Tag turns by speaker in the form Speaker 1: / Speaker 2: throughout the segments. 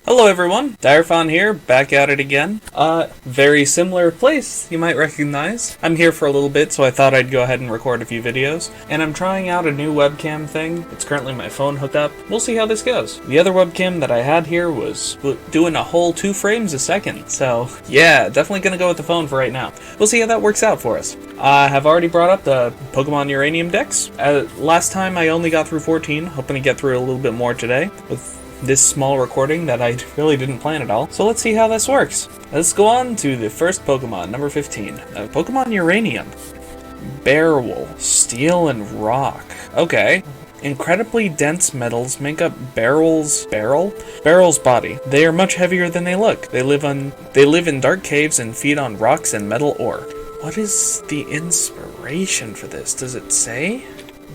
Speaker 1: Hello everyone, Direfon here, back at it again. Very similar place you might recognize. I'm here for a little bit, so I thought I'd go ahead and record a few videos. And I'm trying out a new webcam thing. It's currently my phone hooked up. We'll see how this goes. The other webcam that I had here was doing a whole 2 frames a second. So yeah, definitely gonna go with the phone for right now. We'll see how that works out for us. I have already brought up the Pokemon Uranium decks. Last time I only got through 14, hoping to get through a little bit more today with this small recording that I really didn't plan at all. So let's see how this works. Let's go on to the first Pokemon, number 15. Pokemon Uranium. Bearwool, Steel and Rock. Okay. Incredibly dense metals make up Bearwool's body. They are much heavier than they look. They live in dark caves and feed on rocks and metal ore. What is the inspiration for this? Does it say?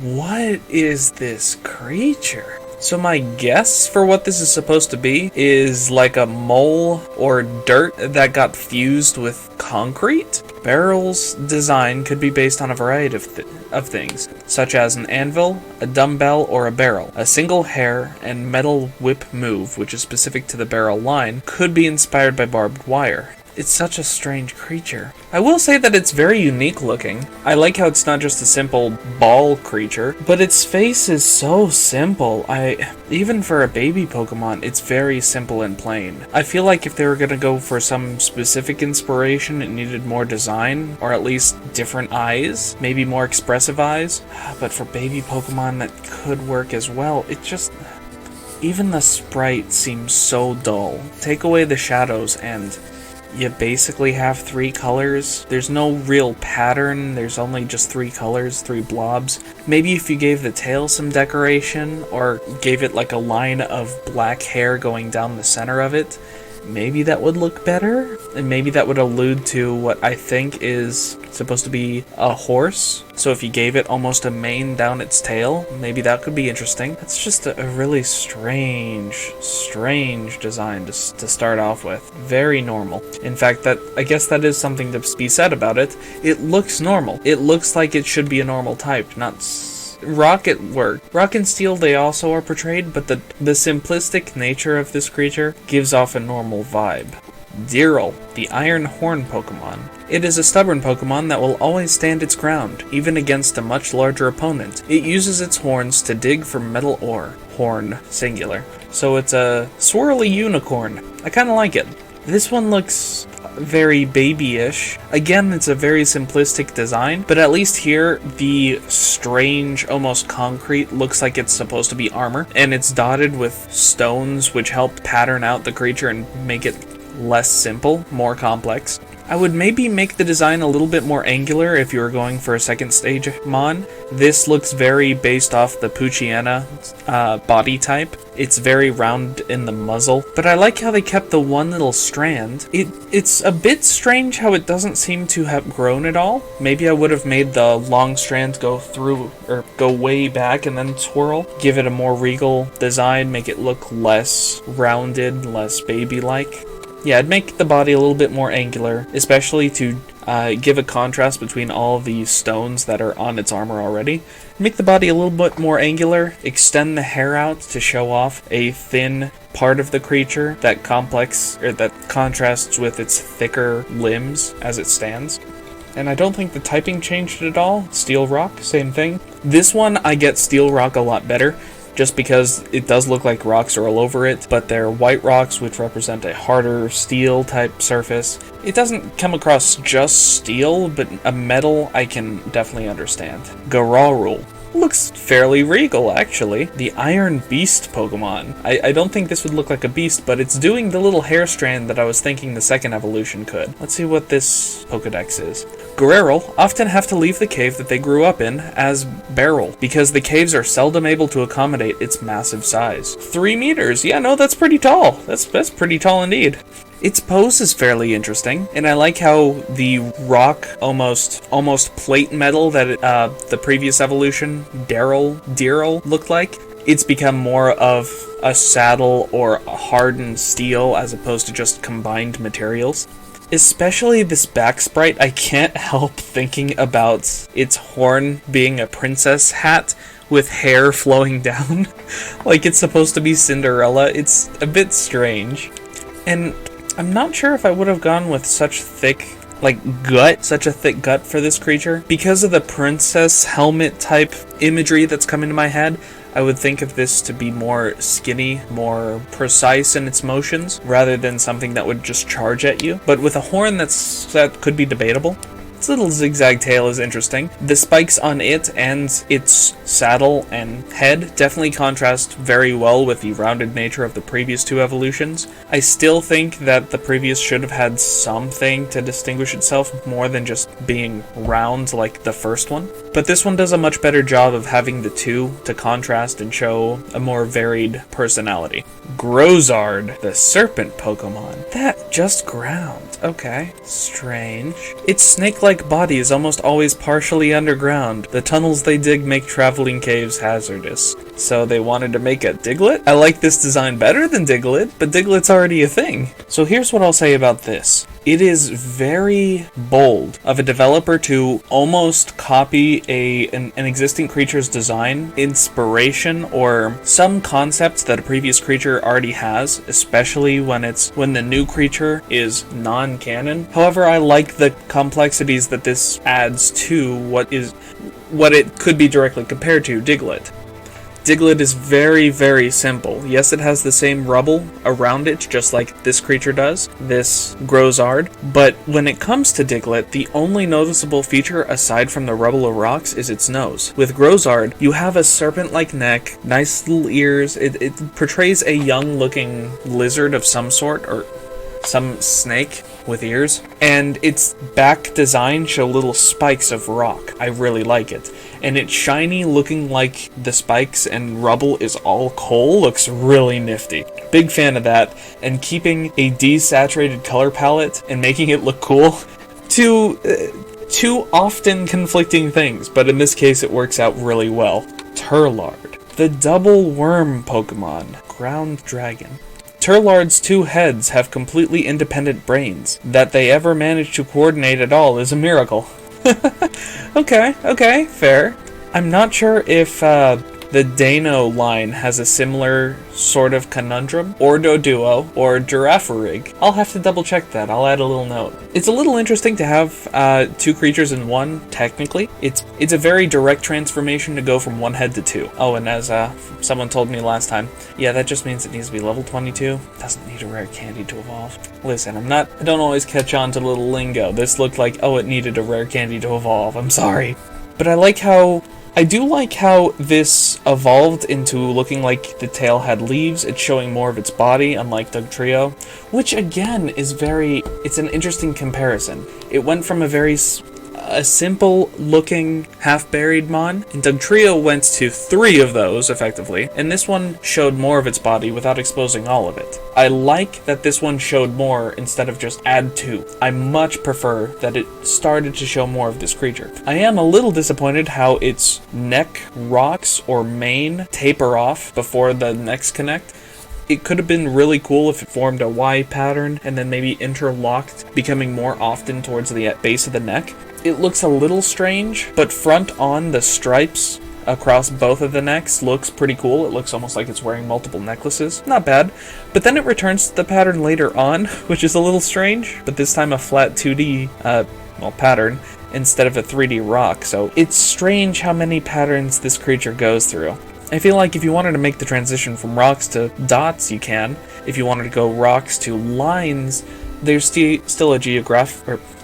Speaker 1: What is this creature? So my guess for what this is supposed to be is like a mole or dirt that got fused with concrete. Bearwool's design could be based on a variety of things, such as an anvil, a dumbbell, or a barrel. A single hair and metal whip move, which is specific to the barrel line, could be inspired by barbed wire. It's such a strange creature. I will say that it's very unique looking. I like how it's not just a simple ball creature, but its face is so simple. Even for a baby Pokemon, it's very simple and plain. I feel like if they were gonna go for some specific inspiration, it needed more design, or at least different eyes, maybe more expressive eyes. But for baby Pokemon, that could work as well. Even the sprite seems so dull. Take away the shadows and you basically have 3 colors. There's no real pattern, there's only just 3 colors, 3 blobs. Maybe if you gave the tail some decoration, or gave it like a line of black hair going down the center of it, maybe that would look better, and maybe that would allude to what I think is supposed to be a horse. So if you gave it almost a mane down its tail, maybe that could be interesting. It's just a really strange design to start off with. Very normal. In fact, I guess that is something to be said about it. It looks normal. It looks like it should be a normal type, not Rock at work. Rock and Steel, they also are portrayed, but the simplistic nature of this creature gives off a normal vibe. Deerle, the Iron Horn Pokemon. It is a stubborn Pokemon that will always stand its ground, even against a much larger opponent. It uses its horns to dig for metal ore. Horn, singular. So it's a swirly unicorn. I kinda like it. This one looks very babyish. Again, it's a very simplistic design, but at least here the strange, almost concrete looks like it's supposed to be armor, and it's dotted with stones which help pattern out the creature and make it less simple, more complex. I would maybe make the design a little bit more angular if you were going for a second stage Mon. This looks very based off the Poochyena body type. It's very round in the muzzle, but I like how they kept the one little strand. It's a bit strange how it doesn't seem to have grown at all. Maybe I would have made the long strand go through, or go way back and then twirl. Give it a more regal design, make it look less rounded, less baby-like. Yeah, I'd make the body a little bit more angular, especially to give a contrast between all of these stones that are on its armor already. Make the body a little bit more angular, extend the hair out to show off a thin part of the creature that contrasts with its thicker limbs as it stands. And I don't think the typing changed at all. Steel Rock, same thing. This one, I get Steel Rock a lot better, just because it does look like rocks are all over it, but they're white rocks which represent a harder steel type surface. It doesn't come across just steel, but a metal I can definitely understand. Gararul. Looks fairly regal, actually. The Iron Beast Pokemon. I don't think this would look like a beast, but it's doing the little hair strand that I was thinking the second evolution could. Let's see what this Pokedex is. Gararul often have to leave the cave that they grew up in as Bearwool, because the caves are seldom able to accommodate its massive size. 3 meters, yeah, no, that's pretty tall. That's pretty tall indeed. Its pose is fairly interesting, and I like how the rock, almost plate metal that the previous evolution, Deerle, looked like. It's become more of a saddle or a hardened steel as opposed to just combined materials. Especially this back sprite, I can't help thinking about its horn being a princess hat with hair flowing down, like it's supposed to be Cinderella. It's a bit strange. And I'm not sure if I would have gone with such a thick gut for this creature. Because of the princess helmet type imagery that's coming to my head, I would think of this to be more skinny, more precise in its motions, rather than something that would just charge at you. But with a horn that could be debatable. Its little zigzag tail is interesting. The spikes on it and its saddle and head definitely contrast very well with the rounded nature of the previous two evolutions. I still think that the previous should have had something to distinguish itself more than just being round like the first one. But this one does a much better job of having the two to contrast and show a more varied personality. Grozard, the serpent Pokemon. That just ground. Okay. Strange. Its snake-like body is almost always partially underground. The tunnels they dig make traveling caves hazardous. So they wanted to make a Diglett? I like this design better than Diglett, but Diglett's already a thing. So here's what I'll say about this. It is very bold of a developer to almost copy an existing creature's design, inspiration, or some concepts that a previous creature already has, especially when the new creature is non-canon. However, I like the complexities that this adds to what it could be directly compared to, Diglett. Diglett is very, very simple. Yes, it has the same rubble around it, just like this creature does, this Grozard, but when it comes to Diglett, the only noticeable feature aside from the rubble of rocks is its nose. With Grozard, you have a serpent-like neck, nice little ears, it portrays a young-looking lizard of some sort, or some snake with ears, and its back design show little spikes of rock. I really like it. And it's shiny, looking like the spikes and rubble is all coal, looks really nifty. Big fan of that, and keeping a desaturated color palette and making it look cool, two often conflicting things, but in this case it works out really well. Turlard, the double worm Pokemon, ground dragon. Turlard's two heads have completely independent brains. That they ever managed to coordinate at all is a miracle. Okay, fair. I'm not sure if the Dano line has a similar sort of conundrum, or Doduo, or Girafarig. I'll have to double check that, I'll add a little note. It's a little interesting to have two creatures in one, technically. It's a very direct transformation to go from one head to two. Oh, and as someone told me last time, yeah, that just means it needs to be level 22. Doesn't need a rare candy to evolve. Listen, I don't always catch on to little lingo. This looked like, oh, it needed a rare candy to evolve. I'm sorry. But I do like how this evolved into looking like the tail had leaves. It's showing more of its body, unlike Dugtrio, which again is it's an interesting comparison. It went from a simple looking half-buried mon, and Dugtrio went to 3 of those effectively, and this one showed more of its body without exposing all of it. I like that this one showed more instead of just add 2. I much prefer that it started to show more of this creature. I am a little disappointed how its neck rocks or mane taper off before the necks connect. It could have been really cool if it formed a Y pattern and then maybe interlocked, becoming more often towards the base of the neck. It looks a little strange, but front on the stripes across both of the necks looks pretty cool. It looks almost like it's wearing multiple necklaces. Not bad. But then it returns to the pattern later on, which is a little strange, but this time a flat 2D pattern instead of a 3D rock. So it's strange how many patterns this creature goes through. I feel like if you wanted to make the transition from rocks to dots, you can. If you wanted to go rocks to lines, there's still a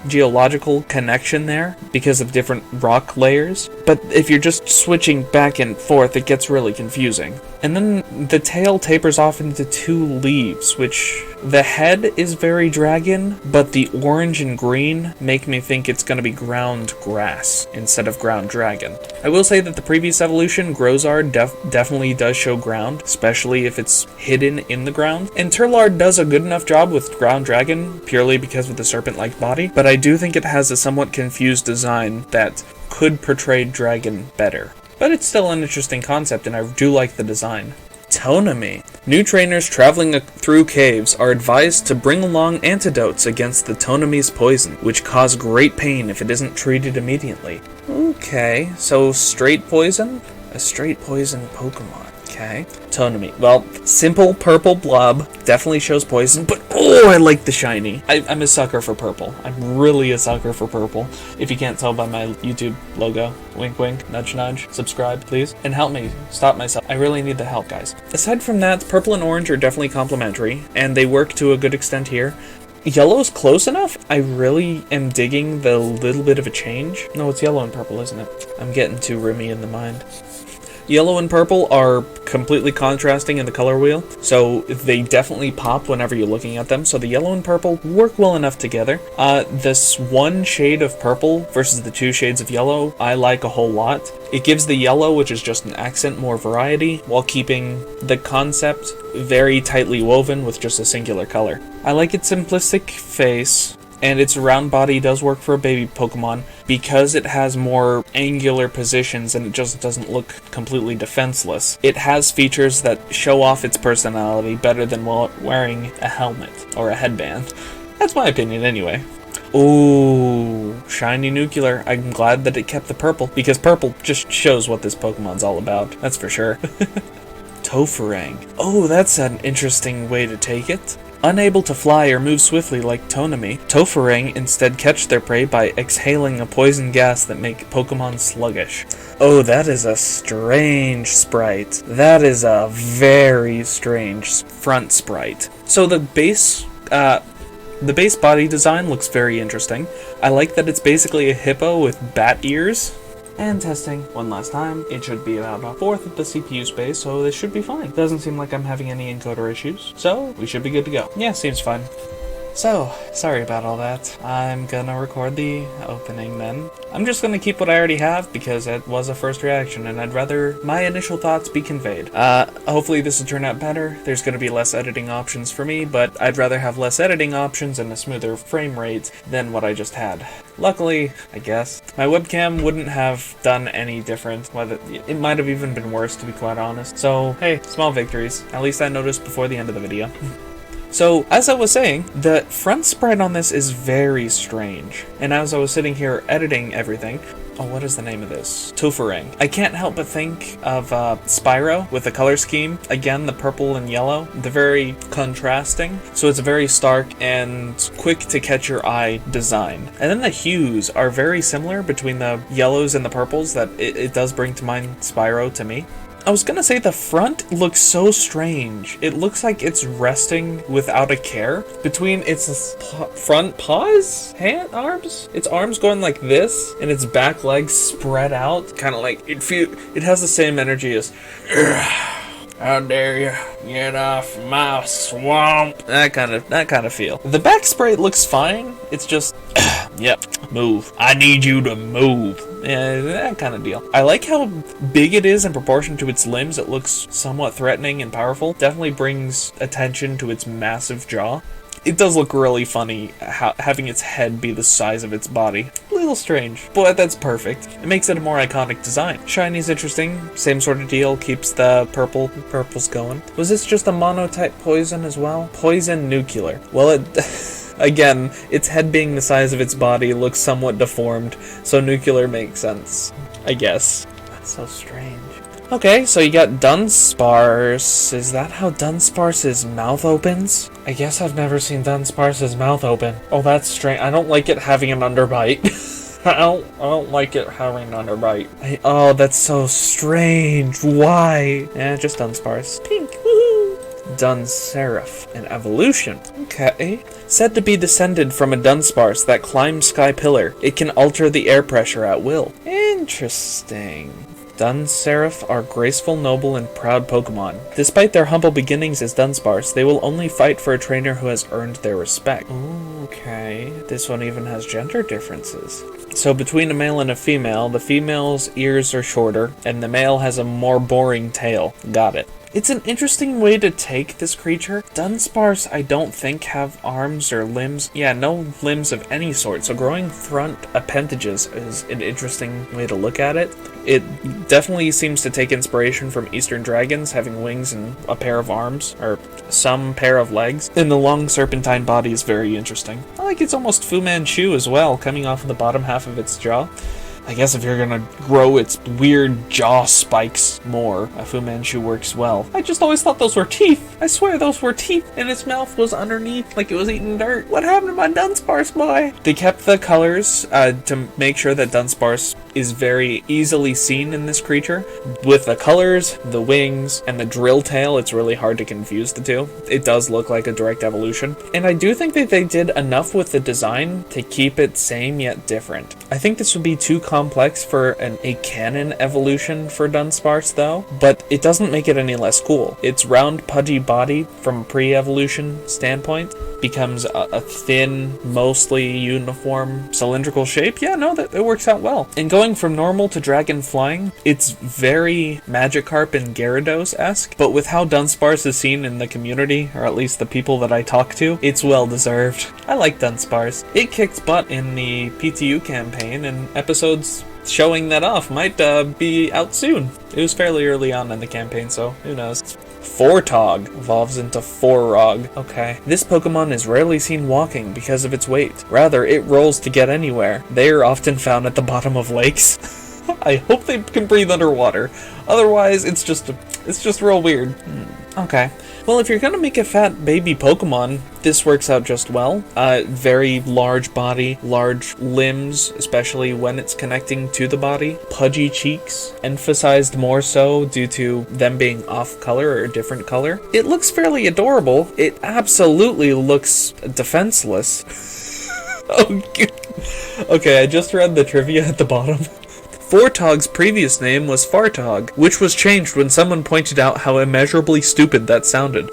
Speaker 1: geological connection there because of different rock layers. But if you're just switching back and forth, it gets really confusing. And then the tail tapers off into 2 leaves, which the head is very dragon, but the orange and green make me think it's going to be ground grass instead of ground dragon. I will say that the previous evolution, Grozard, definitely does show ground, especially if it's hidden in the ground. And Turlard does a good enough job with ground dragon, purely because of the serpent-like body, but I do think it has a somewhat confused design that could portray dragon better. But it's still an interesting concept, and I do like the design. Tonomy. New trainers traveling through caves are advised to bring along antidotes against the Tonomy's poison, which cause great pain if it isn't treated immediately. Okay, so straight poison? A straight poison Pokemon. Okay. Tonami. Well, simple purple blob. Definitely shows poison, but oh, I like the shiny. I'm a sucker for purple. I'm really a sucker for purple. If you can't tell by my YouTube logo. Wink wink, nudge nudge, subscribe please. And help me stop myself. I really need the help, guys. Aside from that, purple and orange are definitely complementary, and they work to a good extent here. Yellow's close enough. I really am digging the little bit of a change. No, it's yellow and purple, isn't it? I'm getting too roomy in the mind. Yellow and purple are completely contrasting in the color wheel, so they definitely pop whenever you're looking at them. So the yellow and purple work well enough together. This one shade of purple versus the two shades of yellow, I like a whole lot. It gives the yellow, which is just an accent, more variety, while keeping the concept very tightly woven with just a singular color. I like its simplistic face, and its round body does work for a baby Pokemon because it has more angular positions and it just doesn't look completely defenseless. It has features that show off its personality better than wearing a helmet or a headband. That's my opinion anyway. Ooh, shiny nuclear. I'm glad that it kept the purple, because purple just shows what this Pokemon's all about. That's for sure. Tofurang. Oh, that's an interesting way to take it. Unable to fly or move swiftly like Tonami, Tofurang instead catch their prey by exhaling a poison gas that make Pokemon sluggish. Oh, that is a strange sprite. That is a very strange front sprite. So the base body design looks very interesting. I like that it's basically a hippo with bat ears. And testing one last time. It should be about a fourth of the CPU space, so this should be fine. Doesn't seem like I'm having any encoder issues, so we should be good to go. Yeah, seems fine. So, sorry about all that. I'm gonna record the opening then. I'm just gonna keep what I already have because it was a first reaction and I'd rather my initial thoughts be conveyed. Hopefully this will turn out better. There's gonna be less editing options for me, but I'd rather have less editing options and a smoother frame rate than what I just had. Luckily, I guess, my webcam wouldn't have done any different. It might have even been worse, to be quite honest. So, hey, small victories. At least I noticed before the end of the video. So, as I was saying, the front sprite on this is very strange. And as I was sitting here editing everything, oh, what is the name of this? Tofurang. I can't help but think of Spyro with the color scheme. Again, the purple and yellow. They're very contrasting. So it's a very stark and quick to catch your eye design. And then the hues are very similar between the yellows and the purples that it does bring to mind Spyro to me. I was gonna say the front looks so strange. It looks like it's resting without a care between its front paws, arms. Its arms going like this, and its back legs spread out, kind of like it has the same energy as. How dare you get off my swamp? That kind of feel. The back sprite looks fine. It's just, yep, move. I need you to move. Yeah, that kind of deal. I like how big it is in proportion to its limbs. It looks somewhat threatening and powerful. Definitely brings attention to its massive jaw. It does look really funny having its head be the size of its body. A little strange, but that's perfect. It makes it a more iconic design. Shiny's interesting. Same sort of deal. Keeps the purples going. Was this just a monotype poison as well? Poison nuclear. Well, again, its head being the size of its body looks somewhat deformed, so nuclear makes sense, I guess. That's so strange. Okay, so you got Dunsparce. Is that how Dunsparce's mouth opens? I guess I've never seen Dunsparce's mouth open. Oh, that's strange. I don't like it having an underbite. I don't like it having an underbite. Oh, that's so strange. Why? Yeah, just Dunsparce. Pink. Woohoo! Dunsarif, an evolution. Okay. Said to be descended from a Dunsparce that climbs Sky Pillar. It can alter the air pressure at will. Interesting. Dunsarif are graceful, noble, and proud Pokemon. Despite their humble beginnings as Dunsparce, they will only fight for a trainer who has earned their respect. Okay, this one even has gender differences. So between a male and a female, the female's ears are shorter, and the male has a more boring tail. Got it. It's an interesting way to take this creature. Dunsparce, I don't think, have arms or limbs. Yeah, no limbs of any sort, so growing front appendages is an interesting way to look at it. It definitely seems to take inspiration from Eastern dragons, having wings and a pair of arms, or some pair of legs. And the long serpentine body is very interesting. I like it's almost Fu Manchu as well, coming off of the bottom half of its jaw. I guess if you're gonna grow its weird jaw spikes more, a Fu Manchu works well. I just always thought those were teeth. I swear those were teeth, and its mouth was underneath like it was eating dirt. What happened to my Dunsparce boy? They kept the colors to make sure that Dunsparce is very easily seen in this creature. With the colors, the wings, and the drill tail, it's really hard to confuse the two. It does look like a direct evolution. And I do think that they did enough with the design to keep it same yet different. I think this would be too complex for a canon evolution for Dunsparce though, but it doesn't make it any less cool. Its round pudgy body from a pre-evolution standpoint becomes a thin, mostly uniform cylindrical shape. Yeah, no, that it works out well. And going from normal to dragon flying, it's very Magikarp and Gyarados-esque, but with how Dunsparce is seen in the community, or at least the people that I talk to, it's well deserved. I like Dunsparce. It kicked butt in the PTU campaign, and episodes showing that off might be out soon. It was fairly early on in the campaign, so who knows. Fortog evolves into Forrog. Okay. This Pokemon is rarely seen walking because of its weight. Rather, it rolls to get anywhere. They are often found at the bottom of lakes. I hope they can breathe underwater. Otherwise, it's just real weird. Okay. Well, if you're gonna make a fat baby Pokemon, this works out just well. Very large body, large limbs, especially when it's connecting to the body. Pudgy cheeks, emphasized more so due to them being off color or a different color. It looks fairly adorable. It absolutely looks defenseless. Okay, I just read the trivia at the bottom. Fortog's previous name was Fartog, which was changed when someone pointed out how immeasurably stupid that sounded.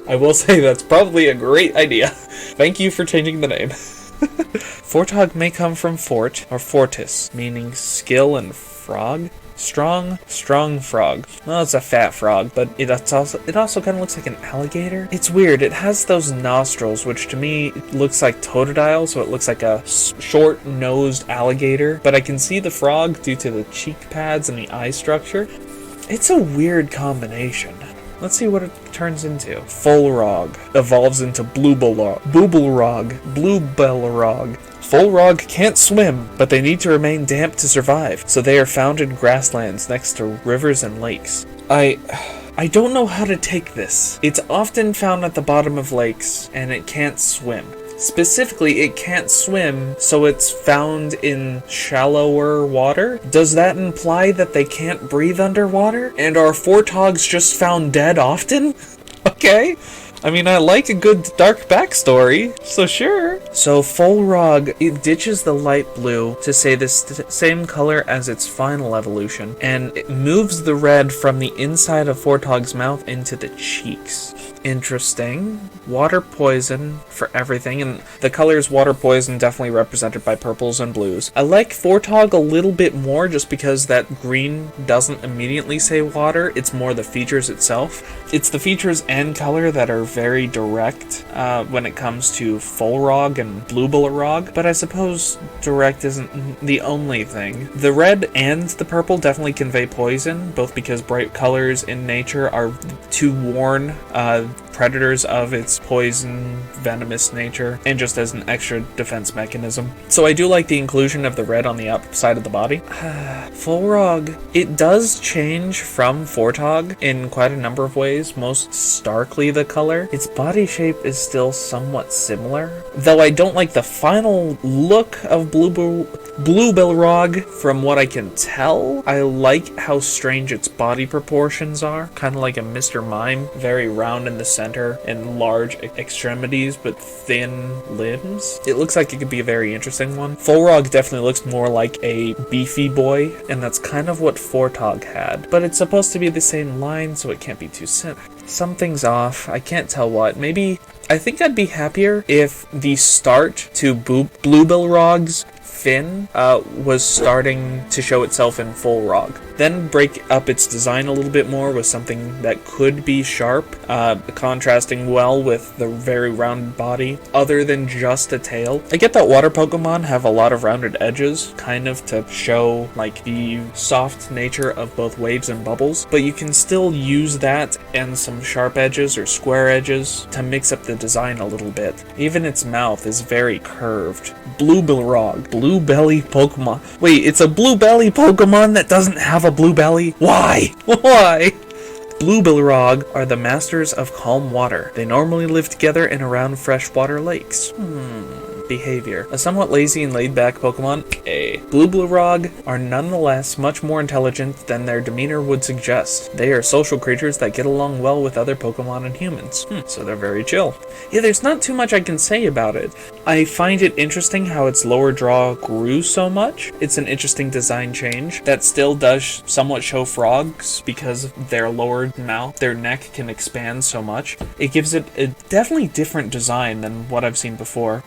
Speaker 1: I will say that's probably a great idea. Thank you for changing the name. Fortog may come from fort or fortis, meaning skill and frog. Strong frog. Well, it's a fat frog, but it also kind of looks like an alligator. It's weird. It has those nostrils, which to me looks like Totodile, so it looks like a short-nosed alligator. But I can see the frog due to the cheek pads and the eye structure. It's a weird combination. Let's see what it turns into. Fullrog evolves into Bluebelrog. Fullrog can't swim, but they need to remain damp to survive, so they are found in grasslands next to rivers and lakes. I don't know how to take this. It's often found at the bottom of lakes, and it can't swim. Specifically, it can't swim, so it's found in shallower water? Does that imply that they can't breathe underwater? And are Fortogs just found dead often? Okay. I mean, I like a good dark backstory, so sure. So Fullrog, it ditches the light blue to say this same color as its final evolution, and it moves the red from the inside of Fortog's mouth into the cheeks. Interesting. Water poison for everything, and the colors water poison definitely represented by purples and blues. I like Fortog a little bit more just because that green doesn't immediately say water, it's more the features itself. It's the features and color that are very direct when it comes to Fullrog and Bluebelrog, but I suppose direct isn't the only thing. The red and the purple definitely convey poison, both because bright colors in nature are to warn predators of its poison, venomous nature, and just as an extra defense mechanism. So I do like the inclusion of the red on the outside of the body. Fullrog, it does change from Fortog in quite a number of ways, most starkly the color. Its body shape is still somewhat similar, though I don't like the final look of Bluebelrog from what I can tell. I like how strange its body proportions are, kind of like a Mr. Mime, very round in the center and large extremities but thin limbs. It looks like it could be a very interesting one. Fullrog definitely looks more like a beefy boy, and that's kind of what Fortog had, but it's supposed to be the same line, so it can't be too simple. Something's off. I can't tell what. Maybe I think I'd be happier if the start to Bluebelrog's fin was starting to show itself in Fullrog. Then break up its design a little bit more with something that could be sharp, contrasting well with the very rounded body, other than just a tail. I get that water Pokemon have a lot of rounded edges, kind of to show like the soft nature of both waves and bubbles, but you can still use that and some sharp edges or square edges to mix up the design a little bit. Even its mouth is very curved. Bluebelrog blue belly Pokemon. Wait, it's a blue belly Pokemon that doesn't have a blue belly? Why? Why? Blue Balrog are the masters of calm water. They normally live together in around freshwater lakes. Behavior. A somewhat lazy and laid-back Pokemon. Blue Balrog are nonetheless much more intelligent than their demeanor would suggest. They are social creatures that get along well with other Pokemon and humans. So they're very chill. Yeah, there's not too much I can say about it. I find it interesting how its lower jaw grew so much. It's an interesting design change that still does somewhat show frogs because their lower mouth, their neck can expand so much. It gives it a definitely different design than what I've seen before.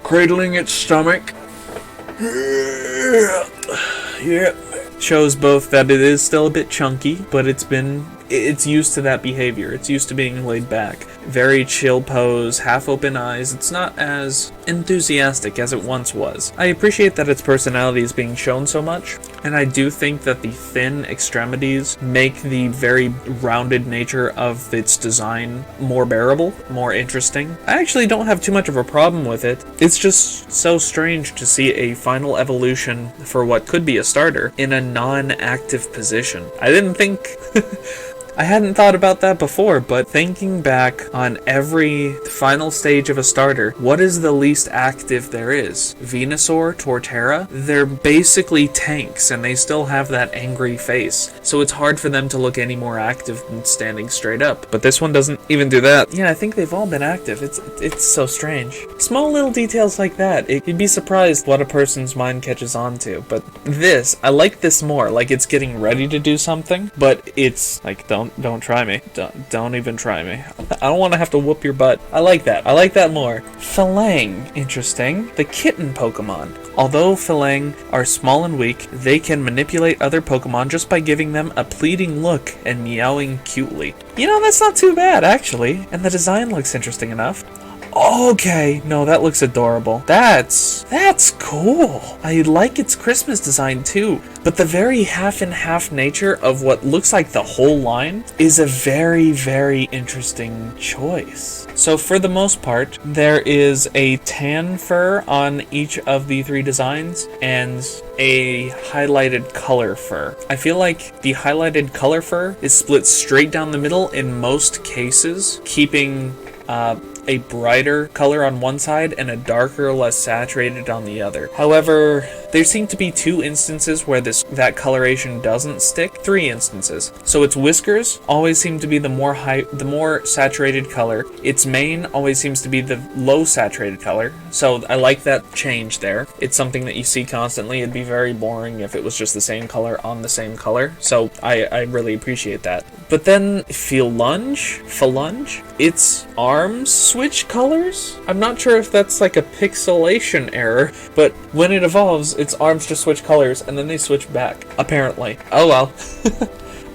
Speaker 1: Cradling its stomach. Yeah. Shows both that it is still a bit chunky, but it's used to that behavior. It's used to being laid back. Very chill pose, half open eyes. It's not as enthusiastic as it once was. I appreciate that its personality is being shown so much, and I do think that the thin extremities make the very rounded nature of its design more bearable, more interesting. I actually don't have too much of a problem with it. It's just so strange to see a final evolution for what could be a starter in a non-active position. I didn't think... I hadn't thought about that before, but thinking back on every final stage of a starter, what is the least active there is? Venusaur, Torterra? They're basically tanks, and they still have that angry face, so it's hard for them to look any more active than standing straight up. But this one doesn't even do that. Yeah, I think they've all been active. It's so strange. Small little details like that, you'd be surprised what a person's mind catches on to. But this, I like this more. Like, it's getting ready to do something, but it's like, don't try me. Don't even try me. I don't want to have to whoop your butt. I like that. I like that more. Phalang. Interesting. The kitten Pokemon. Although Phalang are small and weak, they can manipulate other Pokemon just by giving them a pleading look and meowing cutely. You know, that's not too bad, actually. And the design looks interesting enough. Okay, no, that looks adorable. That's cool. I like its Christmas design too, but the very half and half nature of what looks like the whole line is a very, very interesting choice. So for the most part, there is a tan fur on each of the three designs and a highlighted color fur. I feel like the highlighted color fur is split straight down the middle in most cases, keeping a brighter color on one side and a darker, less saturated on the other. However, there seem to be 2 instances where that coloration doesn't stick. 3 instances. So its whiskers always seem to be the more saturated color. Its mane always seems to be the low saturated color. So I like that change there. It's something that you see constantly. It'd be very boring if it was just the same color on the same color. So I really appreciate that. But then Phalange, its arms switch colors? I'm not sure if that's like a pixelation error, but when it evolves, its arms just switch colors and then they switch back, apparently. Oh well.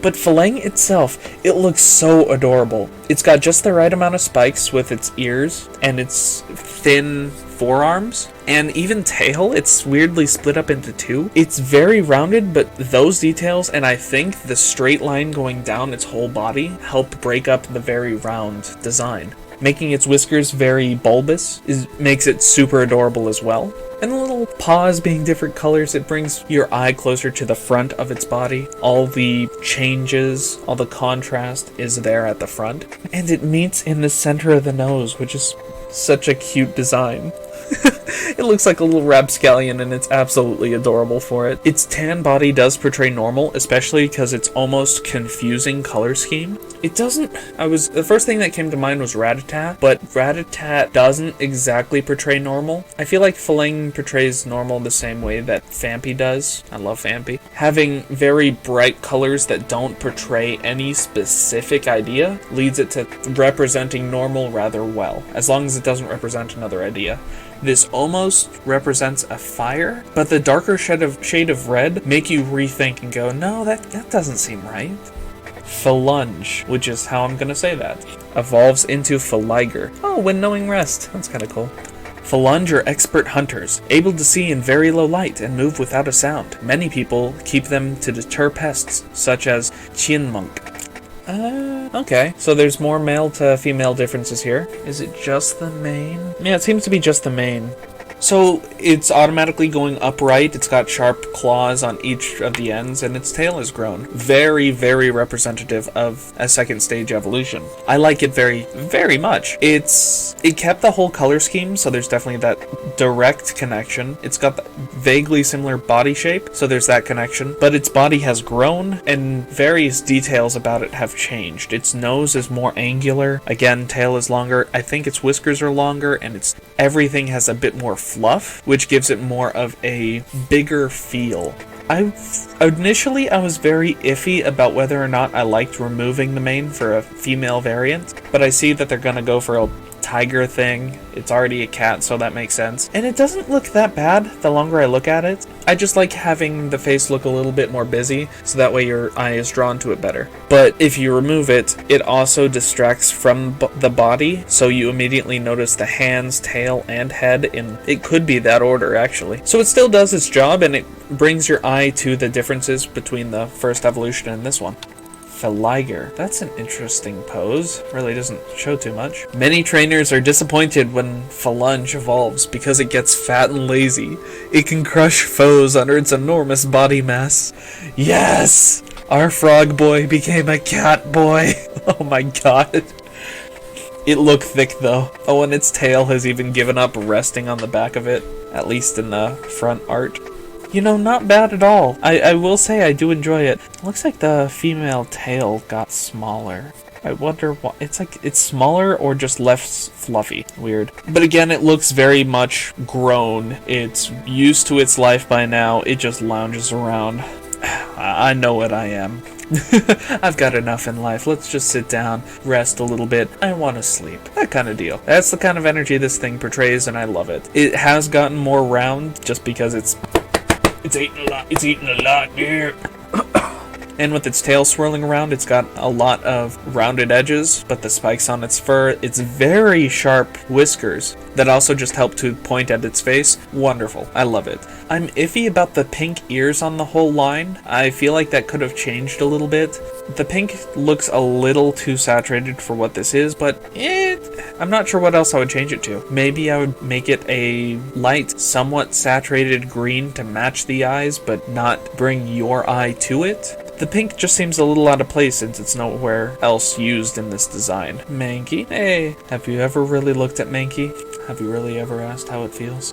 Speaker 1: But Phalang itself, it looks so adorable. It's got just the right amount of spikes with its ears and its thin forearms, and even tail, it's weirdly split up into 2. It's very rounded, but those details, and I think the straight line going down its whole body, help break up the very round design. Making its whiskers very bulbous makes it super adorable as well. And the little paws being different colors, it brings your eye closer to the front of its body. All the changes, all the contrast is there at the front. And it meets in the center of the nose, which is such a cute design. It looks like a little rapscallion and it's absolutely adorable for it. Its tan body does portray normal, especially because it's almost confusing color scheme. It doesn't... the first thing that came to mind was Rattata, but Rattata doesn't exactly portray normal. I feel like Phalang portrays normal the same way that Phanpy does. I love Phanpy. Having very bright colors that don't portray any specific idea leads it to representing normal rather well, as long as it doesn't represent another idea. This almost represents a fire, but the darker shade of red make you rethink and go, no, that doesn't seem right. Phalange, which is how I'm gonna say that, evolves into Phaliger. Oh, when knowing rest. That's kind of cool. Phalange are expert hunters, able to see in very low light and move without a sound. Many people keep them to deter pests, such as Chienmunk. Okay. So there's more male to female differences here. Is it just the mane? Yeah, it seems to be just the mane. So it's automatically going upright, it's got sharp claws on each of the ends, and its tail is grown. Very, very representative of a second stage evolution. I like it very, very much. It kept the whole color scheme, so there's definitely that direct connection. It's got the vaguely similar body shape, so there's that connection. But its body has grown, and various details about it have changed. Its nose is more angular. Again, tail is longer. I think its whiskers are longer, and everything has a bit more fluff, which gives it more of a bigger feel. Initially, I was very iffy about whether or not I liked removing the mane for a female variant, but I see that they're gonna go for a tiger thing. It's already a cat, so that makes sense. And it doesn't look that bad the longer I look at it. I just like having the face look a little bit more busy, so that way your eye is drawn to it better. But if you remove it, it also distracts from the body, so you immediately notice the hands, tail, and head, and it could be that order, actually. So it still does its job, and it brings your eye to the differences between the first evolution and this one. Feliger. That's an interesting pose. Really doesn't show too much. Many trainers are disappointed when Phalange evolves because it gets fat and lazy. It can crush foes under its enormous body mass. Yes! Our frog boy became a cat boy. Oh my god. It looked thick though. Oh, and its tail has even given up resting on the back of it, at least in the front art. You know, not bad at all. I will say I do enjoy it. Looks like the female tail got smaller. I wonder why. It's like it's smaller or just less fluffy. Weird. But again, it looks very much grown. It's used to its life by now. It just lounges around. I know what I am. I've got enough in life. Let's just sit down, rest a little bit. I want to sleep. That kind of deal. That's the kind of energy this thing portrays, and I love it. It has gotten more round just because it's eating a lot. It's eating a lot, yeah. And with its tail swirling around, it's got a lot of rounded edges, but the spikes on its fur, its very sharp whiskers that also just help to point at its face. Wonderful. I love it. I'm iffy about the pink ears on the whole line. I feel like that could have changed a little bit. The pink looks a little too saturated for what this is, but I'm not sure what else I would change it to. Maybe I would make it a light, somewhat saturated green to match the eyes, but not bring your eye to it. The pink just seems a little out of place since it's nowhere else used in this design. Mankey? Hey, have you ever really looked at Mankey? Have you really ever asked how it feels?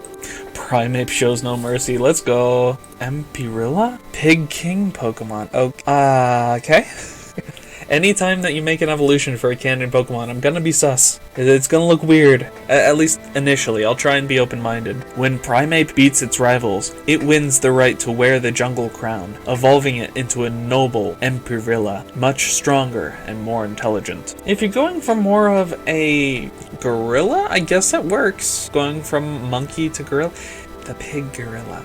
Speaker 1: Primeape shows no mercy. Let's go. Empirilla? Pig King Pokemon. Okay. Anytime that you make an evolution for a canon Pokemon, I'm gonna be sus. It's gonna look weird. At least initially. I'll try and be open-minded. When Primeape beats its rivals, it wins the right to wear the jungle crown, evolving it into a noble Empirilla, much stronger and more intelligent. If you're going for more of a gorilla, I guess that works. Going from monkey to gorilla. The pig gorilla.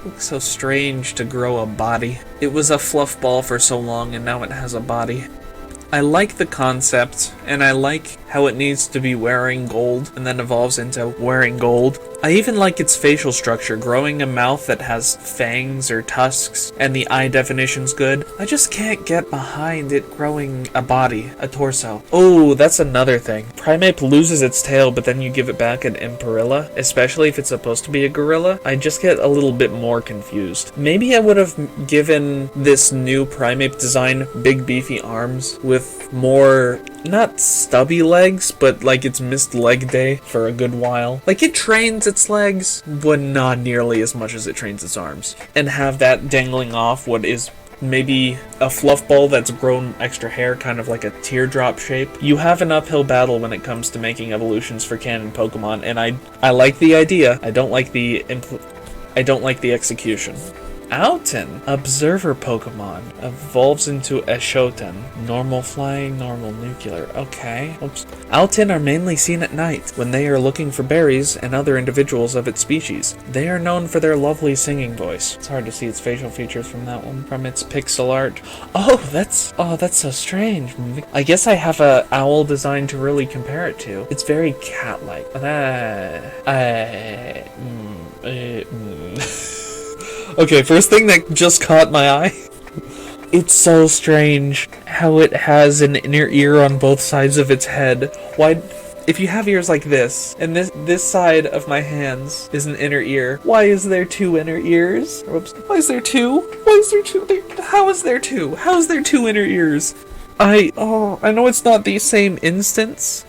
Speaker 1: Looks so strange to grow a body. It was a fluff ball for so long and now it has a body. I like the concept, and I like how it needs to be wearing gold and then evolves into wearing gold. I even like its facial structure, growing a mouth that has fangs or tusks, and the eye definition's good. I just can't get behind it growing a body, a torso. Oh, that's another thing. Primeape loses its tail, but then you give it back an Empirilla, especially if it's supposed to be a gorilla. I just get a little bit more confused. Maybe I would have given this new Primeape design big beefy arms with more, not stubby legs, but like it's missed leg day for a good while. Like it trains its legs, but not nearly as much as it trains its arms. And have that dangling off what is maybe a fluff ball that's grown extra hair, kind of like a teardrop shape. You have an uphill battle when it comes to making evolutions for canon Pokemon, and I like the idea. I don't like the execution. Alton, Observer Pokemon, evolves into Ashoten. Normal flying, normal nuclear. Okay. Oops. Alton are mainly seen at night, when they are looking for berries and other individuals of its species. They are known for their lovely singing voice. It's hard to see its facial features from that one, from its pixel art. Oh, that's so strange. I guess I have a owl design to really compare it to. It's very cat-like. Okay, first thing that just caught my eye. It's so strange how it has an inner ear on both sides of its head. Why? if you have ears like this, and this side of my hands is an inner ear, why is there two inner ears? Oops. Why is there two? Why is there two? How is there two? How is there two inner ears? I know it's not the same instance.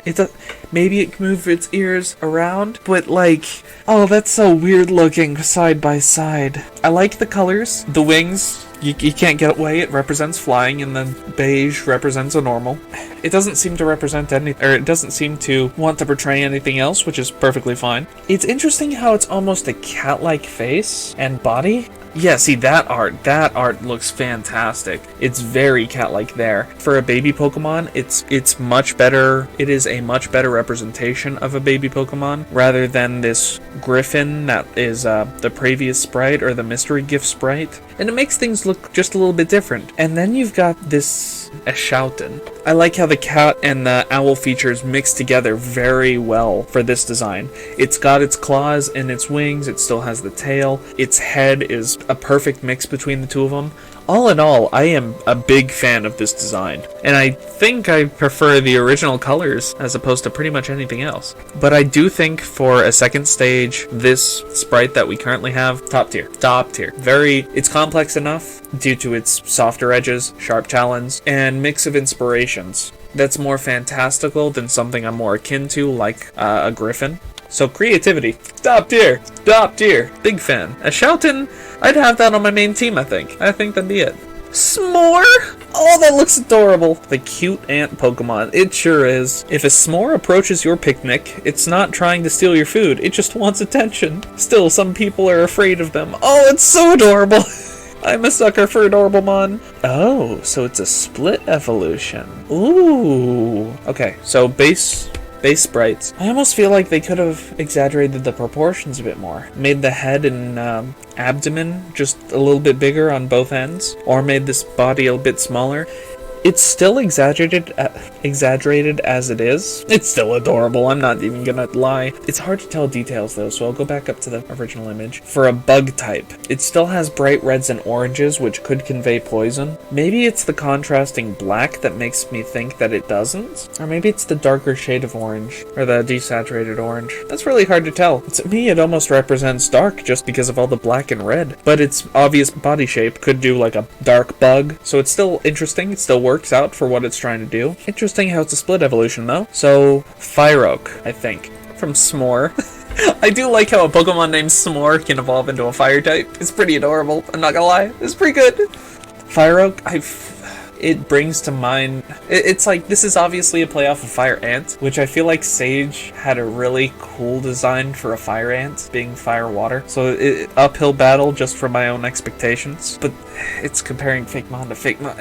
Speaker 1: Maybe it can move its ears around, but like, oh, that's so weird looking side by side. I like the colors. The wings, you can't get away. It represents flying, and then beige represents a normal. It doesn't seem to represent it doesn't seem to want to portray anything else, which is perfectly fine. It's interesting how it's almost a cat-like face and body. Yeah, see, that art looks fantastic. It's very cat-like there. For a baby Pokemon, it's much better. It is a much better representation of a baby Pokemon rather than this Griffin that is the previous sprite or the mystery gift sprite. And it makes things look just a little bit different. And then you've got this Eshouten. I like how the cat and the owl features mix together very well for this design. It's got its claws and its wings, it still has the tail, its head is a perfect mix between the two of them. All in all, I am a big fan of this design, and I think I prefer the original colors as opposed to pretty much anything else. But I do think for a second stage, this sprite that we currently have, top tier. Top tier. It's complex enough due to its softer edges, sharp talons, and mix of inspirations. That's more fantastical than something I'm more akin to, like a Griffin. So creativity, top tier, big fan. A Eshouten, I'd have that on my main team, I think. I think that'd be it. S'more? Oh, that looks adorable. The cute ant Pokemon, it sure is. If a S'more approaches your picnic, it's not trying to steal your food, it just wants attention. Still, some people are afraid of them. Oh, it's so adorable. I'm a sucker for Adorblemon. Oh, so it's a split evolution. Ooh. Okay, so base sprites. I almost feel like they could have exaggerated the proportions a bit more. Made the head and abdomen just a little bit bigger on both ends, or made this body a bit smaller. It's still exaggerated as it is. It's still adorable, I'm not even gonna lie. It's hard to tell details though, so I'll go back up to the original image. For a bug type, it still has bright reds and oranges, which could convey poison. Maybe it's the contrasting black that makes me think that it doesn't. Or maybe it's the darker shade of orange, or the desaturated orange. That's really hard to tell. To me, it almost represents dark just because of all the black and red. But its obvious body shape could do like a dark bug, so it's still interesting, it still works out for what it's trying to do. Interesting how it's a split evolution though. So, Fire Oak, I think. From S'more. I do like how a Pokemon named S'more can evolve into a fire type. It's pretty adorable, I'm not gonna lie. It's pretty good. Fire Oak, it brings to mind, it's like, this is obviously a play off of Fire Ant, which I feel like Sage had a really cool design for a Fire Ant, being fire water. So uphill battle just for my own expectations, but it's comparing Fakemon to Fakemon.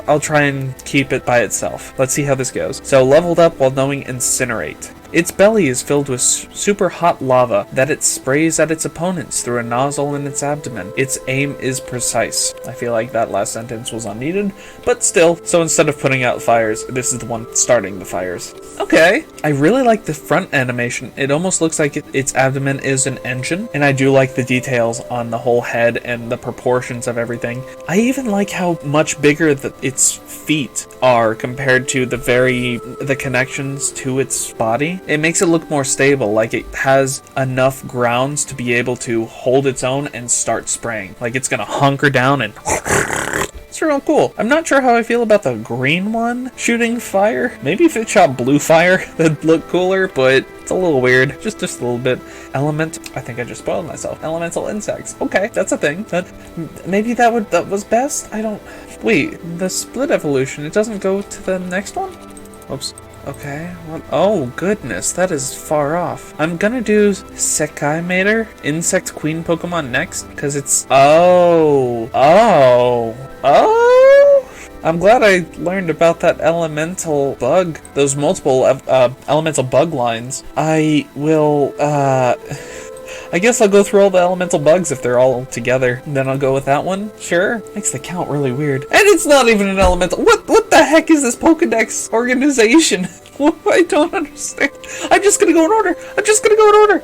Speaker 1: I'll try and keep it by itself. Let's see how this goes. So leveled up while knowing Incinerate. Its belly is filled with super hot lava that it sprays at its opponents through a nozzle in its abdomen. Its aim is precise. I feel like that last sentence was unneeded, but still. So instead of putting out fires, this is the one starting the fires. Okay. I really like the front animation. It almost looks like its abdomen is an engine, and I do like the details on the whole head and the proportions of everything. I even like how much bigger its feet are compared to the connections to its body. It makes it look more stable, like it has enough grounds to be able to hold its own and start spraying. Like it's gonna hunker down and... It's real cool. I'm not sure how I feel about the green one shooting fire. Maybe if it shot blue fire, that'd look cooler, but it's a little weird. Just a little bit. I think I just spoiled myself. Elemental insects. Okay, that's a thing. Maybe that was best? I don't... Wait, the split evolution, it doesn't go to the next one? Oops. Okay, what? Oh goodness, that is far off. I'm gonna do Sekai Mater, Insect Queen Pokemon next, because it's... Oh! I'm glad I learned about that elemental bug, those multiple elemental bug lines. I will, I guess I'll go through all the elemental bugs if they're all together. Then I'll go with that one. Sure. Makes the count really weird. And it's not even an elemental. What the heck is this Pokedex organization? I don't understand. I'm just gonna go in order.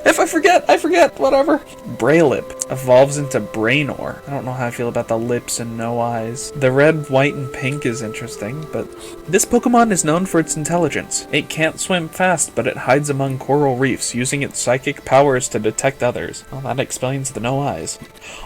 Speaker 1: If I forget, whatever. Braylip. evolves into Brainor. I don't know how I feel about the lips and no eyes. The red, white, and pink is interesting, but this Pokemon is known for its intelligence. It can't swim fast, but it hides among coral reefs, using its psychic powers to detect others. Well, that explains the no eyes.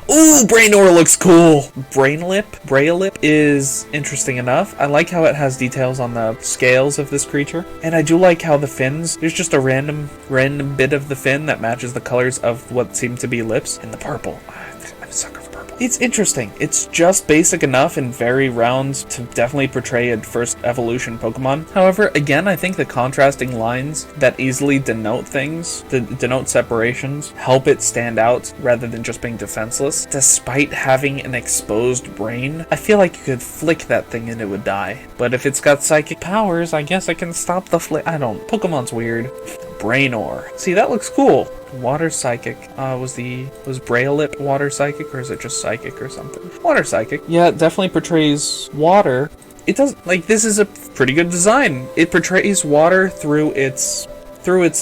Speaker 1: Ooh, Brainor looks cool! Brailip is interesting enough. I like how it has details on the scales of this creature, and I do like how the fins, there's just a random bit of the fin that matches the colors of what seem to be lips, and the purple. I'm a sucker for purple. It's interesting. It's just basic enough and very round to definitely portray a first evolution Pokemon. However, again, I think the contrasting lines that easily denote things, denote separations, help it stand out rather than just being defenseless. Despite having an exposed brain, I feel like you could flick that thing and it would die. But if it's got psychic powers, I guess I can stop the flick. I don't. Pokemon's weird. Brainor. See, that looks cool. Water Psychic. Was Brailip Water Psychic, or is it just Psychic or something? Water Psychic. Yeah, it definitely portrays water. It does, like, this is a pretty good design. It portrays water through its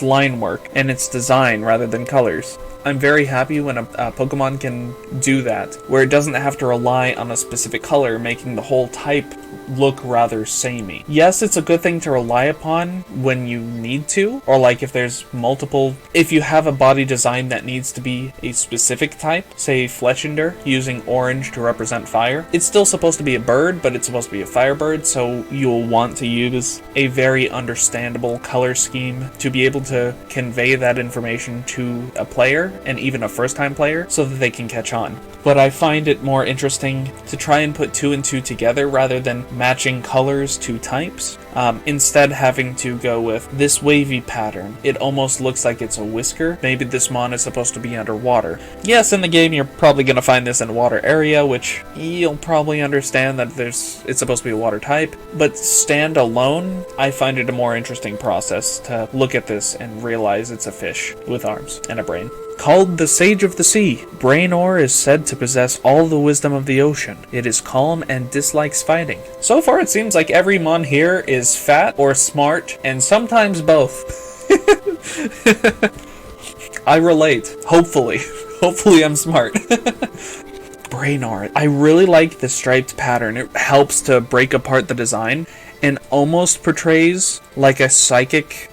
Speaker 1: line work and its design rather than colors. I'm very happy when a Pokemon can do that, where it doesn't have to rely on a specific color, making the whole type look rather samey. Yes, it's a good thing to rely upon when you need to, or like if you have a body design that needs to be a specific type, say Fletchinder, using orange to represent fire. It's still supposed to be a bird, but it's supposed to be a firebird, so you'll want to use a very understandable color scheme to be able to convey that information to a player, and even a first-time player, so that they can catch on. But I find it more interesting to try and put 2 and 2 together rather than matching colors to types. Instead having to go with this wavy pattern. It almost looks like it's a whisker. Maybe this mon is supposed to be underwater. Yes, in the game you're probably going to find this in a water area, which you'll probably understand that it's supposed to be a water type. But stand alone, I find it a more interesting process to look at this and realize it's a fish with arms and a brain. Called the Sage of the Sea, Brainor is said to possess all the wisdom of the ocean. It is calm and dislikes fighting. So far it seems like every mon here is fat or smart, and sometimes both. I relate. Hopefully. Hopefully I'm smart. Brainor. I really like the striped pattern. It helps to break apart the design and almost portrays like a psychic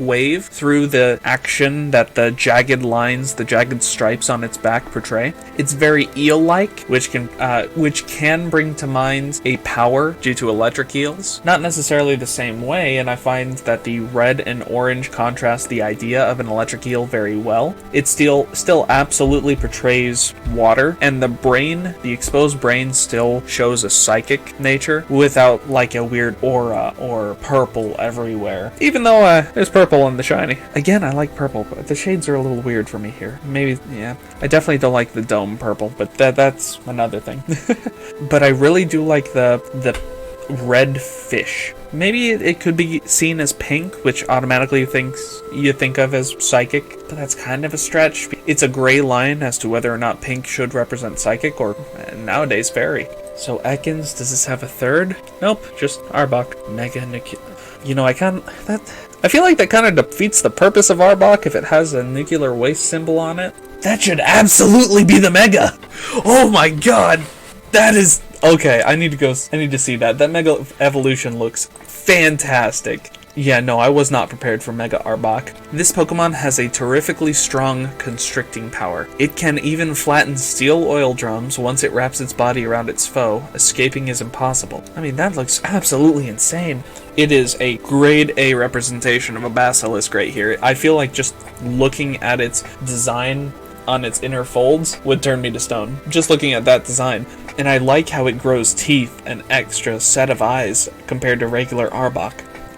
Speaker 1: wave through the action that the jagged lines, the jagged stripes on its back portray. It's very eel-like, which can bring to mind a power due to electric eels. Not necessarily the same way, and I find that the red and orange contrast the idea of an electric eel very well. It still absolutely portrays water, and the exposed brain still shows a psychic nature without like a weird aura or purple everywhere. Even though there's purple in the shiny. Again, I like purple, but the shades are a little weird for me here. Maybe, yeah. I definitely don't like the dome purple, but that's another thing. But I really do like the red fish. Maybe it could be seen as pink, which automatically you think of as psychic, but that's kind of a stretch. It's a gray line as to whether or not pink should represent psychic or nowadays fairy. So Ekans, does this have a third? Nope, just Arbok. Mega Nuclear. You know, I feel like that kind of defeats the purpose of Arbok if it has a nuclear waste symbol on it. That should absolutely be the Mega! Oh my god! That is... Okay, I need to see that. That Mega Evolution looks fantastic. Yeah, no, I was not prepared for Mega Arbok. This Pokemon has a terrifically strong constricting power. It can even flatten steel oil drums once it wraps its body around its foe. Escaping is impossible. I mean, that looks absolutely insane. It is a grade A representation of a Basilisk right here. I feel like just looking at its design on its inner folds would turn me to stone. Just looking at that design. And I like how it grows teeth, an extra set of eyes compared to regular Arbok.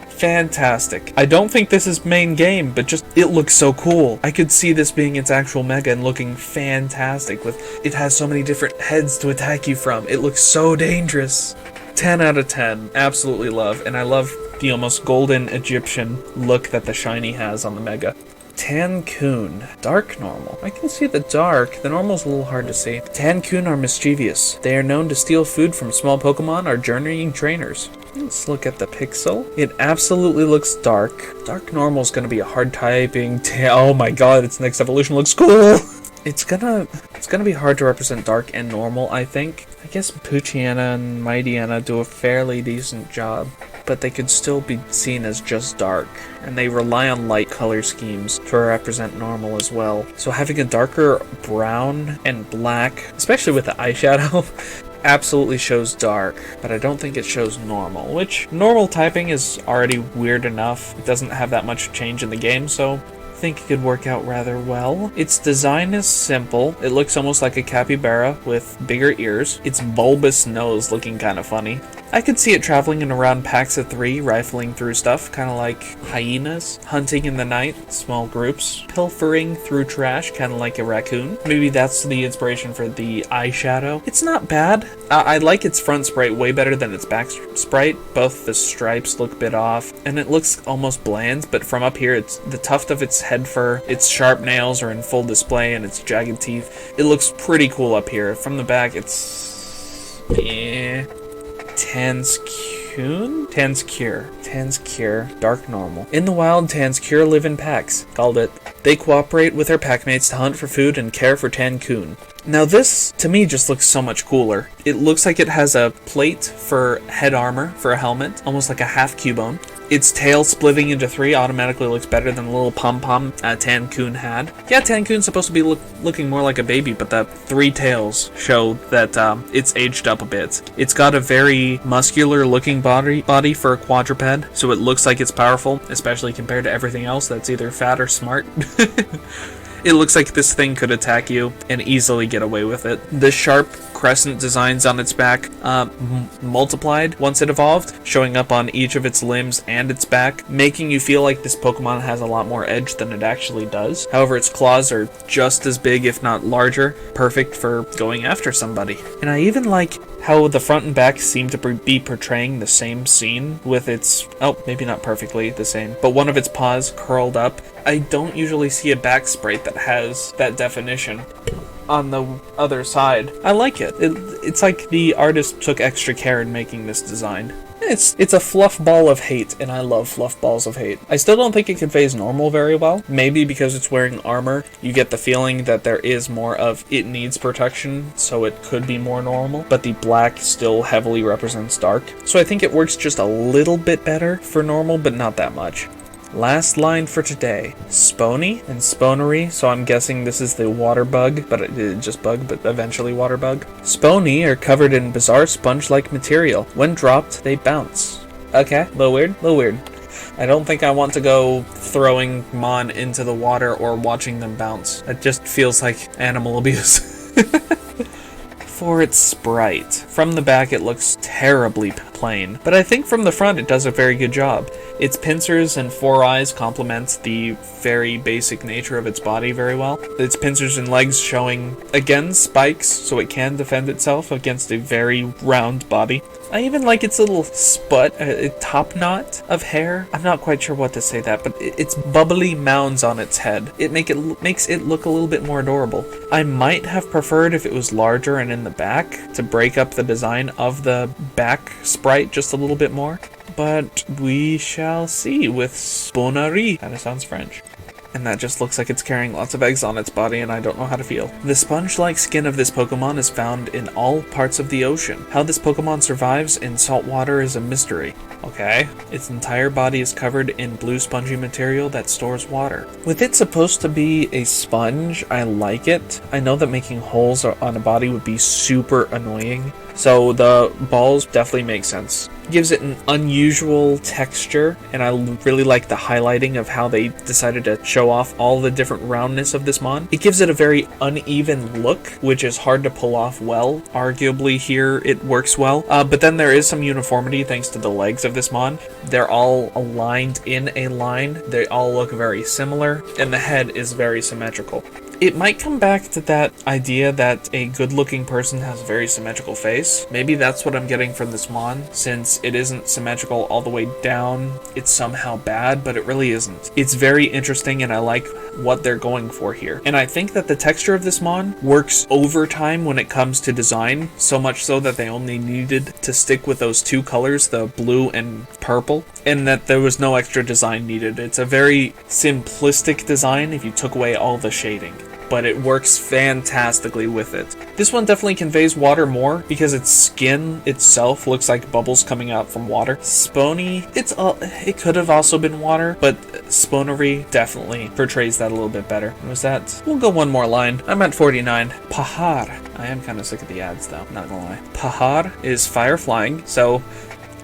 Speaker 1: Fantastic. I don't think this is main game, but just it looks so cool. I could see this being its actual Mega and looking fantastic. It has so many different heads to attack you from. It looks so dangerous. 10 out of 10. Absolutely love. And I love the almost golden Egyptian look that the shiny has on the Mega. Tancoon. Dark normal. I can see the dark. The normal's a little hard to see. Tancoon are mischievous. They are known to steal food from small Pokemon or journeying trainers. Let's look at the pixel. It absolutely looks dark. Dark normal is going to be a hard typing. Oh my god, its next evolution looks cool. It's gonna... It's gonna be hard to represent dark and normal, I think. I guess Poochyena and Mightyena do a fairly decent job, but they could still be seen as just dark, and they rely on light color schemes to represent normal as well. So having a darker brown and black, especially with the eyeshadow, absolutely shows dark, but I don't think it shows normal, which normal typing is already weird enough. It doesn't have that much change in the game, so I think it could work out rather well. Its design is simple. It looks almost like a capybara with bigger ears. Its bulbous nose looking kind of funny. I could see it traveling in around packs of 3, rifling through stuff, kind of like hyenas, hunting in the night, small groups, pilfering through trash, kind of like a raccoon. Maybe that's the inspiration for the eyeshadow. It's not bad. I like its front sprite way better than its back sprite. Both the stripes look a bit off, and it looks almost bland, but from up here, it's the tuft of its head fur, its sharp nails are in full display, and its jagged teeth. It looks pretty cool up here. From the back, it's... Tanskure, dark normal. In the wild, Tanskure live in packs. Called it. They cooperate with their packmates to hunt for food and care for Tankoon. Now this, to me, just looks so much cooler. It looks like it has a plate for head armor, for a helmet, almost like a half Cubone. Its tail splitting into 3 automatically looks better than the little pom-pom Tankoon had. Yeah, Tankoon's supposed to be looking more like a baby, but the 3 tails show that it's aged up a bit. It's got a very muscular looking body for a quadruped, so it looks like it's powerful, especially compared to everything else that's either fat or smart. It looks like this thing could attack you and easily get away with it. The sharp crescent designs on its back multiplied once it evolved, showing up on each of its limbs and its back, making you feel like this Pokemon has a lot more edge than it actually does. However, its claws are just as big, if not larger, perfect for going after somebody. And I even like how the front and back seem to be portraying the same scene with its, oh, maybe not perfectly the same, but one of its paws curled up. I don't usually see a back sprite that has that definition on the other side. I like it. It's like the artist took extra care in making this design. It's a fluff ball of hate, and I love fluff balls of hate. I still don't think it conveys normal very well. Maybe because it's wearing armor, you get the feeling that there is more of it needs protection, so it could be more normal, but the black still heavily represents dark. So I think it works just a little bit better for normal, but not that much. Last line for today. Spony and Sponery, so I'm guessing this is the water bug, but just bug, but eventually water bug. Spony are covered in bizarre sponge-like material. When dropped, they bounce. Okay, little weird. I don't think I want to go throwing Mon into the water or watching them bounce. It just feels like animal abuse. For its sprite. From the back it looks terribly plain, but I think from the front it does a very good job. Its pincers and 4 eyes complement the very basic nature of its body very well. Its pincers and legs showing, again, spikes, so it can defend itself against a very round body. I even like its little sput, top knot of hair. I'm not quite sure what to say that, but its bubbly mounds on its head. It makes it look a little bit more adorable. I might have preferred if it was larger and in the back to break up the design of the back sprite just a little bit more. But we shall see with Sponery. Kinda sounds French. And that just looks like it's carrying lots of eggs on its body, and I don't know how to feel. The sponge-like skin of this Pokemon is found in all parts of the ocean. How this Pokemon survives in salt water is a mystery. Okay. Its entire body is covered in blue spongy material that stores water. With it supposed to be a sponge, I like it. I know that making holes on a body would be super annoying, so the balls definitely make sense. Gives it an unusual texture, and I really like the highlighting of how they decided to show off all the different roundness of this Mon. It gives it a very uneven look, which is hard to pull off well. Arguably here it works well, but then there is some uniformity thanks to the legs of this Mon. They're all aligned in a line, they all look very similar, and the head is very symmetrical. It might come back to that idea that a good-looking person has a very symmetrical face. Maybe that's what I'm getting from this Mon. Since it isn't symmetrical all the way down, it's somehow bad, but it really isn't. It's very interesting, and I like what they're going for here. And I think that the texture of this Mon works over time when it comes to design, so much so that they only needed to stick with those 2 colors, the blue and purple, and that there was no extra design needed. It's a very simplistic design if you took away all the shading. but it works fantastically with it. This one definitely conveys water more because its skin itself looks like bubbles coming out from water. Spony, it could have also been water, but Sponery definitely portrays that a little bit better. And was that? We'll go one more line. I'm at 49. Pahar. I am kind of sick of the ads though, not gonna lie. Pahar is fire flying, so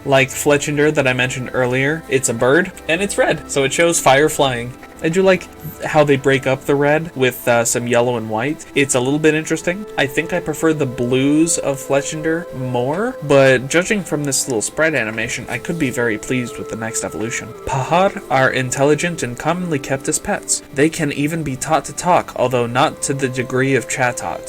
Speaker 1: like Fletchinder that I mentioned earlier, it's a bird and it's red, so it shows fire flying. I do like how they break up the red with some yellow and white. It's a little bit interesting. I think I prefer the blues of Fletchinder more, but judging from this little sprite animation, I could be very pleased with the next evolution. Pahar are intelligent and commonly kept as pets. They can even be taught to talk, although not to the degree of Chatot.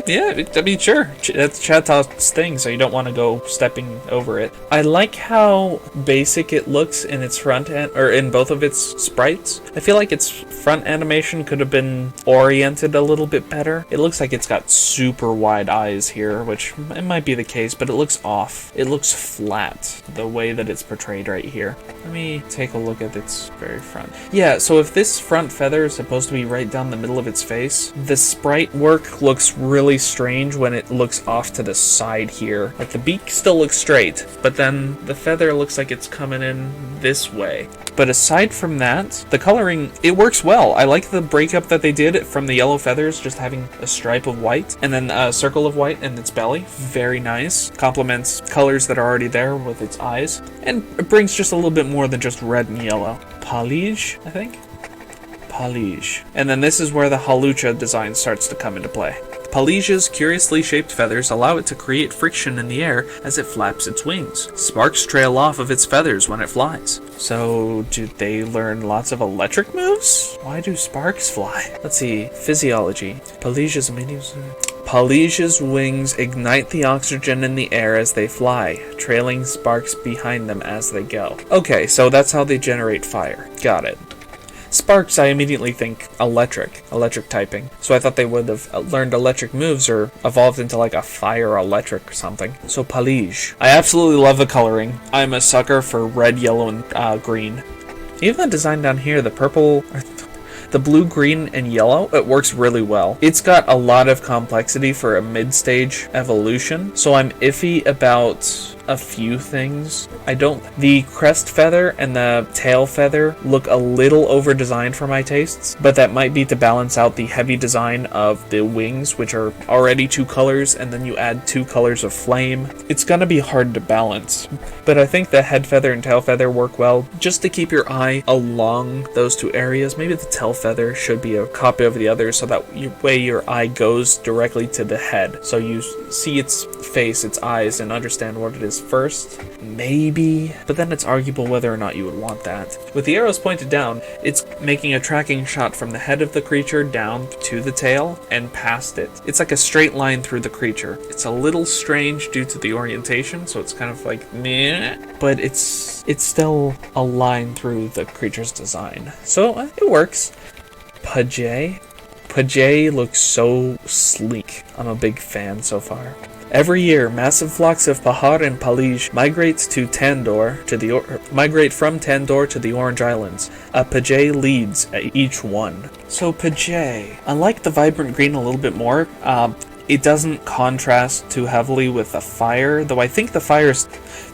Speaker 1: Yeah, I mean, sure. That's Chatot's thing, so you don't want to go stepping over it. I like how basic it looks in its front end, or in both of its sprites. I feel like its front animation could have been oriented a little bit better. It looks like it's got super wide eyes here, which it might be the case, but it looks off. It looks flat, the way that it's portrayed right here. Let me take a look at its very front. Yeah, so if this front feather is supposed to be right down the middle of its face, the sprite work looks really strange when it looks off to the side here. Like the beak still looks straight, but then the feather looks like it's coming in this way. But aside from that, the coloring, it works well. I like the breakup that they did from the yellow feathers, just having a stripe of white and then a circle of white in its belly. Very nice. Complements colors that are already there with its eyes. And it brings just a little bit more than just red and yellow. Palige, I think? Palige. And then this is where the halucha design starts to come into play. Palige's curiously shaped feathers allow it to create friction in the air as it flaps its wings. Sparks trail off of its feathers when it flies. So, do they learn lots of electric moves? Why do sparks fly? Let's see. Physiology. Palige's wings ignite the oxygen in the air as they fly, trailing sparks behind them as they go. Okay, so that's how they generate fire. Got it. Sparks, I immediately think electric typing. So I thought they would have learned electric moves or evolved into like a fire electric or something. So Palige. I absolutely love the coloring. I'm a sucker for red, yellow, and green. Even the design down here, the purple, the blue, green, and yellow, it works really well. It's got a lot of complexity for a mid-stage evolution, so I'm iffy about a few things. The crest feather and the tail feather look a little over-designed for my tastes, but that might be to balance out the heavy design of the wings, which are already 2 colors, and then you add 2 colors of flame. It's gonna be hard to balance, but I think the head feather and tail feather work well, just to keep your eye along those 2 areas. Maybe the tail feather should be a copy of the other, so that way your eye goes directly to the head, so you see its face, its eyes, and understand what it is first. Maybe, but then it's arguable whether or not you would want that. With the arrows pointed down, it's making a tracking shot from the head of the creature down to the tail and past it. It's like a straight line through the creature. It's a little strange due to the orientation, so it's kind of like meh, but it's still a line through the creature's design. So it works. Pajay. Pajay looks so sleek. I'm a big fan so far. Every year, massive flocks of Pahar and Palige migrate from Tandor to the Orange Islands. A Pajay leads each one. So Pajay, I like the vibrant green a little bit more. It doesn't contrast too heavily with the fire, though I think the fire is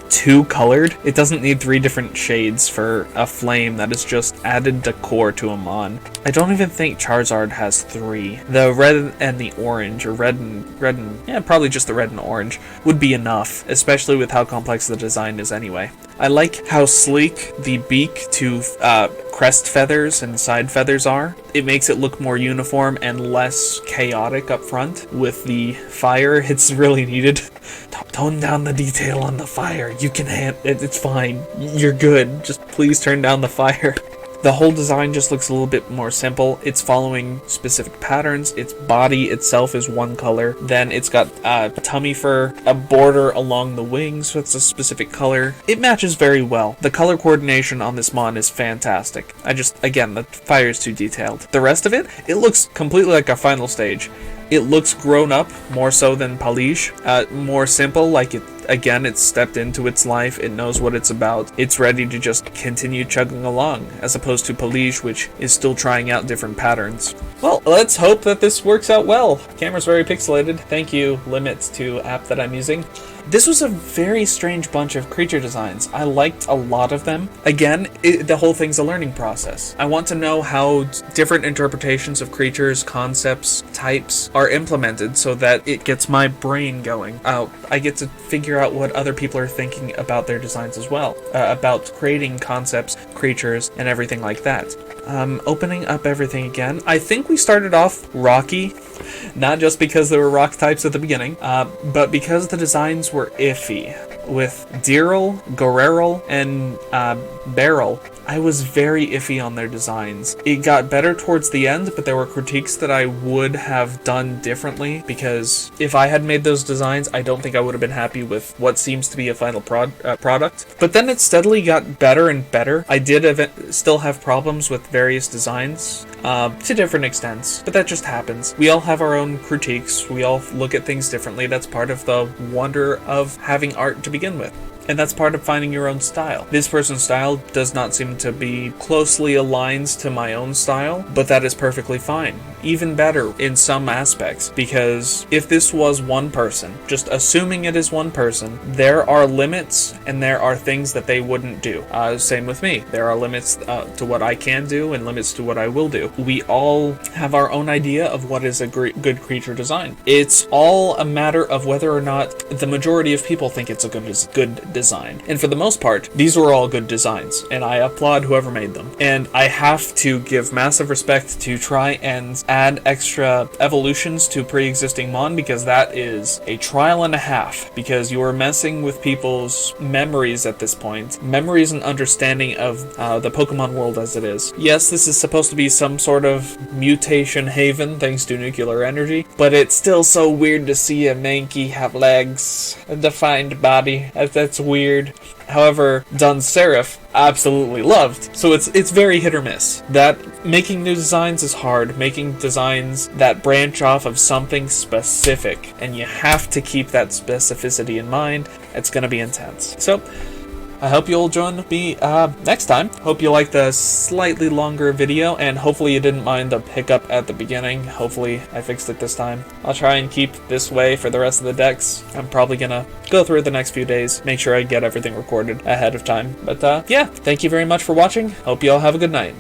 Speaker 1: too colored. It doesn't need 3 different shades for a flame that is just added decor to a mon. I don't even think Charizard has 3. The red and the orange, or red and yeah, probably just the red and orange, would be enough, especially with how complex the design is anyway. I like how sleek the beak to crest feathers and side feathers are. It makes it look more uniform and less chaotic up front. With the fire, it's really needed. Tone down the detail on the fire. You can it's fine. You're good. Just please turn down the fire. The whole design just looks a little bit more simple. It's following specific patterns. Its body itself is one color. Then it's got tummy fur, a border along the wings, so it's a specific color. It matches very well. The color coordination on this mon is fantastic. Again, the fire is too detailed. The rest of it looks completely like a final stage. It looks grown up, more so than Palige. More simple, like again, it's stepped into its life, it knows what it's about, it's ready to just continue chugging along, as opposed to Palige, which is still trying out different patterns. Well, let's hope that this works out well. Camera's very pixelated. Thank you, Limits, to app that I'm using. This was a very strange bunch of creature designs. I liked a lot of them. Again, the whole thing's a learning process. I want to know how different interpretations of creatures, concepts, types are implemented so that it gets my brain going. I get to figure out what other people are thinking about their designs as well, about creating concepts, creatures, and everything like that. Opening up everything again. I think we started off rocky, not just because there were rock types at the beginning, but because the designs were iffy. With Diril, Goreril, and Beryl, I was very iffy on their designs. It got better towards the end, but there were critiques that I would have done differently, because if I had made those designs, I don't think I would have been happy with what seems to be a final product. But then it steadily got better and better. I did still have problems with various designs, to different extents, but that just happens. We all have our own critiques, we all look at things differently. That's part of the wonder of having art to begin with. And that's part of finding your own style. This person's style does not seem to be closely aligned to my own style, but that is perfectly fine. Even better in some aspects, because if this was one person, just assuming it is one person, there are limits and there are things that they wouldn't do. Same with me. There are limits to what I can do and limits to what I will do. We all have our own idea of what is a good creature design. It's all a matter of whether or not the majority of people think it's a good design. And for the most part, these were all good designs, and I applaud whoever made them. And I have to give massive respect to try and add extra evolutions to pre-existing Mon, because that is a trial and a half, because you are messing with people's memories at this point. Memories and understanding of the Pokemon world as it is. Yes, this is supposed to be some sort of mutation haven thanks to nuclear energy, but it's still so weird to see a Mankey have legs, a defined body. That's weird. However, Seraph absolutely loved. So it's very hit or miss. That making new designs is hard. Making designs that branch off of something specific, and you have to keep that specificity in mind. It's going to be intense. So I hope you'll join me next time. Hope you liked the slightly longer video, and hopefully you didn't mind the hiccup at the beginning. Hopefully I fixed it this time. I'll try and keep this way for the rest of the decks. I'm probably gonna go through it the next few days, make sure I get everything recorded ahead of time. But yeah, thank you very much for watching. Hope you all have a good night.